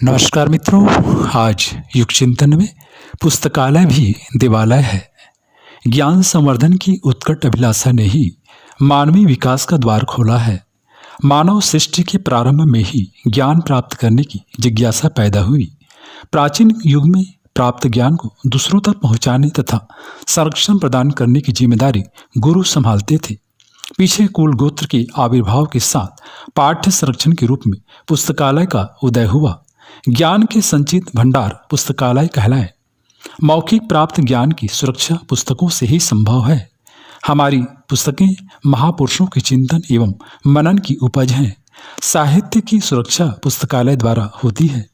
नमस्कार मित्रों, आज युग चिंतन में पुस्तकालय भी देवालय है। ज्ञान संवर्धन की उत्कट अभिलाषा ने ही मानवीय विकास का द्वार खोला है। मानव सृष्टि के प्रारंभ में ही ज्ञान प्राप्त करने की जिज्ञासा पैदा हुई। प्राचीन युग में प्राप्त ज्ञान को दूसरों तक पहुंचाने तथा संरक्षण प्रदान करने की जिम्मेदारी गुरु संभालते थे। पीछे कुल गोत्र के आविर्भाव के साथ पाठ्य संरक्षण के रूप में पुस्तकालय का उदय हुआ। ज्ञान के संचित भंडार पुस्तकालय कहलाए। मौखिक प्राप्त ज्ञान की सुरक्षा पुस्तकों से ही संभव है। हमारी पुस्तकें महापुरुषों के चिंतन एवं मनन की उपज हैं। साहित्य की सुरक्षा पुस्तकालय द्वारा होती है।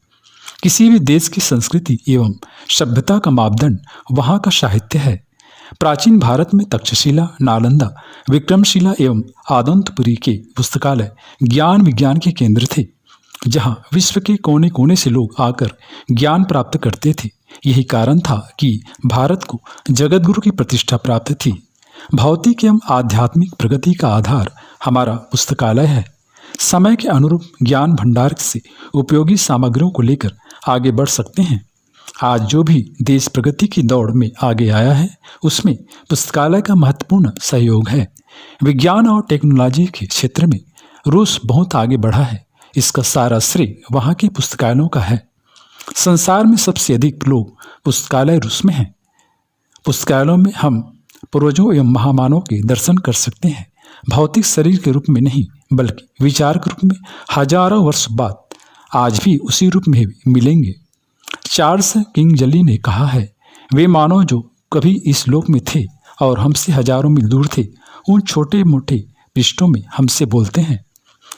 किसी भी देश की संस्कृति एवं सभ्यता का मापदंड वहाँ का साहित्य है। प्राचीन भारत में तक्षशिला, नालंदा, विक्रमशिला एवं आदंतपुरी के पुस्तकालय ज्ञान विज्ञान के केंद्र थे, जहाँ विश्व के कोने कोने से लोग आकर ज्ञान प्राप्त करते थे। यही कारण था कि भारत को जगतगुरु की प्रतिष्ठा प्राप्त थी। भौतिक एवं आध्यात्मिक प्रगति का आधार हमारा पुस्तकालय है। समय के अनुरूप ज्ञान भंडार से उपयोगी सामग्रियों को लेकर आगे बढ़ सकते हैं। आज जो भी देश प्रगति की दौड़ में आगे आया है, उसमें पुस्तकालय का महत्वपूर्ण सहयोग है। विज्ञान और टेक्नोलॉजी के क्षेत्र में रूस बहुत आगे बढ़ा है। इसका सारा श्रेय वहाँ के पुस्तकालयों का है। संसार में सबसे अधिक लोग पुस्तकालय रूस में हैं। पुस्तकालयों में हम पूर्वजों एवं महामानवों के दर्शन कर सकते हैं। भौतिक शरीर के रूप में नहीं, बल्कि विचार के रूप में हजारों वर्ष बाद आज भी उसी रूप में मिलेंगे। चार्ल्स किंगजली ने कहा है, वे मानव जो कभी इस लोक में थे और हमसे हजारों मील दूर थे, उन छोटे मोटे पृष्ठों में हमसे बोलते हैं,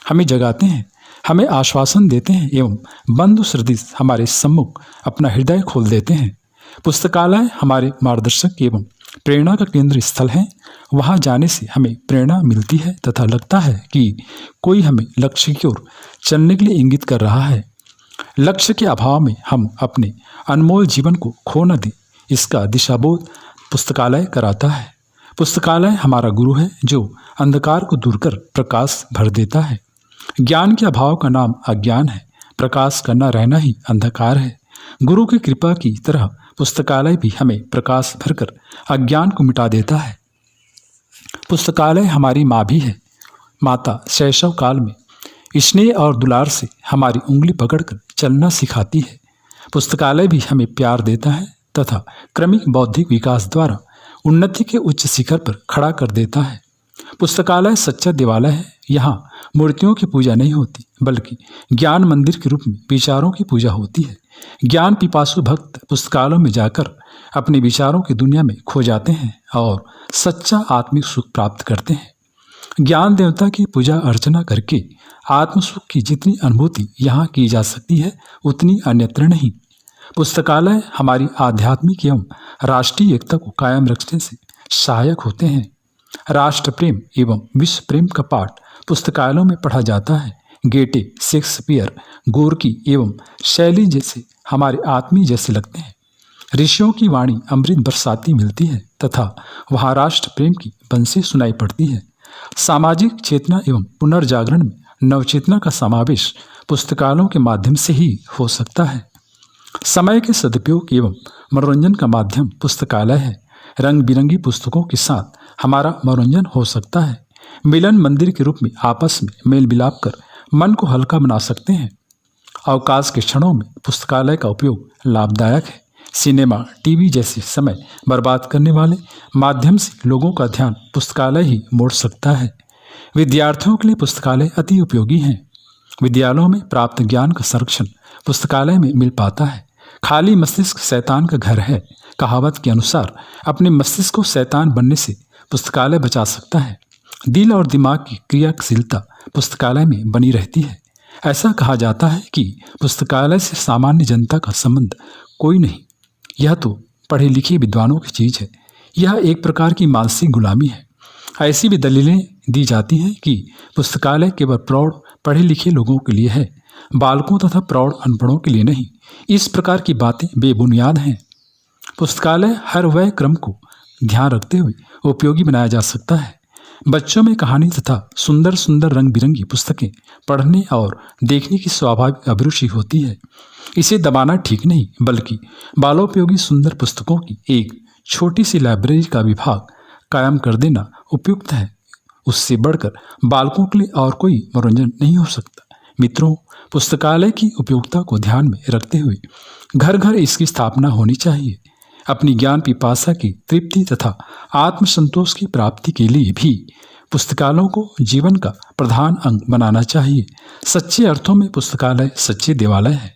हमें जगाते हैं, हमें आश्वासन देते हैं एवं बंधु सदृश हमारे सम्मुख अपना हृदय खोल देते हैं। पुस्तकालय हमारे मार्गदर्शक एवं प्रेरणा का केंद्र स्थल है। वहाँ जाने से हमें प्रेरणा मिलती है तथा लगता है कि कोई हमें लक्ष्य की ओर चलने के लिए इंगित कर रहा है। लक्ष्य के अभाव में हम अपने अनमोल जीवन को खो न दें, इसका दिशाबोध पुस्तकालय कराता है। पुस्तकालय हमारा गुरु है, जो अंधकार को दूर कर प्रकाश भर देता है। ज्ञान के अभाव का नाम अज्ञान है। प्रकाश का न रहना ही अंधकार है। गुरु की कृपा की तरह पुस्तकालय भी हमें प्रकाश भरकर अज्ञान को मिटा देता है। पुस्तकालय हमारी माँ भी है। माता शैशव काल में स्नेह और दुलार से हमारी उंगली पकड़कर चलना सिखाती है। पुस्तकालय भी हमें प्यार देता है तथा क्रमिक बौद्धिक विकास द्वारा उन्नति के उच्च शिखर पर खड़ा कर देता है। पुस्तकालय सच्चा देवालय है। यहाँ मूर्तियों की पूजा नहीं होती, बल्कि ज्ञान मंदिर के रूप में विचारों की पूजा होती है। ज्ञान पिपासु भक्त पुस्तकालयों में जाकर अपने विचारों की दुनिया में खो जाते हैं और सच्चा आत्मिक सुख प्राप्त करते हैं। ज्ञान देवता की पूजा अर्चना करके आत्म सुख की जितनी अनुभूति यहाँ की जा सकती है, उतनी अन्यत्र नहीं। पुस्तकालय हमारी आध्यात्मिक एवं राष्ट्रीय एकता को कायम रखने से सहायक होते हैं। राष्ट्र प्रेम एवं विश्व प्रेम का पाठ पुस्तकालयों में पढ़ा जाता है। गेटे, शेक्सपियर, गोर्की एवं शैली जैसे हमारे आत्मीय जैसे लगते हैं। ऋषियों की वाणी अमृत बरसाती मिलती है तथा वहाँ राष्ट्र प्रेम की बंसी सुनाई पड़ती है। सामाजिक चेतना एवं पुनर्जागरण में नवचेतना का समावेश पुस्तकालयों के माध्यम से ही हो सकता है। समय के सदुपयोग एवं मनोरंजन का माध्यम पुस्तकालय है। रंग बिरंगी पुस्तकों के साथ हमारा मनोरंजन हो सकता है। मिलन मंदिर के रूप में आपस में मेल मिलाप कर मन को हल्का बना सकते हैं। अवकाश के क्षणों में पुस्तकालय का उपयोग लाभदायक है। सिनेमा, टीवी जैसे समय बर्बाद करने वाले माध्यम से लोगों का ध्यान पुस्तकालय ही मोड़ सकता है। विद्यार्थियों के लिए पुस्तकालय अति उपयोगी हैं। विद्यालयों में प्राप्त ज्ञान का संरक्षण पुस्तकालय में मिल पाता है। खाली मस्तिष्क शैतान का घर है। कहावत के अनुसार अपने मस्तिष्क को शैतान बनने से पुस्तकालय बचा सकता है। दिल और दिमाग की क्रियाशीलता पुस्तकालय में बनी रहती है। ऐसा कहा जाता है कि पुस्तकालय से सामान्य जनता का संबंध कोई नहीं, यह तो पढ़े लिखे विद्वानों की चीज़ है। यह एक प्रकार की मानसिक गुलामी है। ऐसी भी दलीलें दी जाती हैं कि पुस्तकालय केवल प्रौढ़ पढ़े लिखे लोगों के लिए है, बालकों तथा प्रौढ़ अनपढ़ों के लिए नहीं। इस प्रकार की बातें बेबुनियाद हैं। पुस्तकालय हर वय क्रम को ध्यान रखते हुए उपयोगी बनाया जा सकता है। बच्चों में कहानी तथा सुंदर सुंदर रंग बिरंगी पुस्तकें पढ़ने और देखने की स्वाभाविक अभिरुचि होती है। इसे दबाना ठीक नहीं, बल्कि बालोपयोगी सुंदर पुस्तकों की एक छोटी सी लाइब्रेरी का विभाग कायम कर देना उपयुक्त है। उससे बढ़कर बालकों के लिए और कोई मनोरंजन नहीं हो सकता। मित्रों, पुस्तकालय की उपयोगिता को ध्यान में रखते हुए घर घर इसकी स्थापना होनी चाहिए। अपनी ज्ञान पिपासा की तृप्ति तथा आत्मसंतोष की प्राप्ति के लिए भी पुस्तकालयों को जीवन का प्रधान अंग बनाना चाहिए। सच्चे अर्थों में पुस्तकालय सच्चे देवालय है।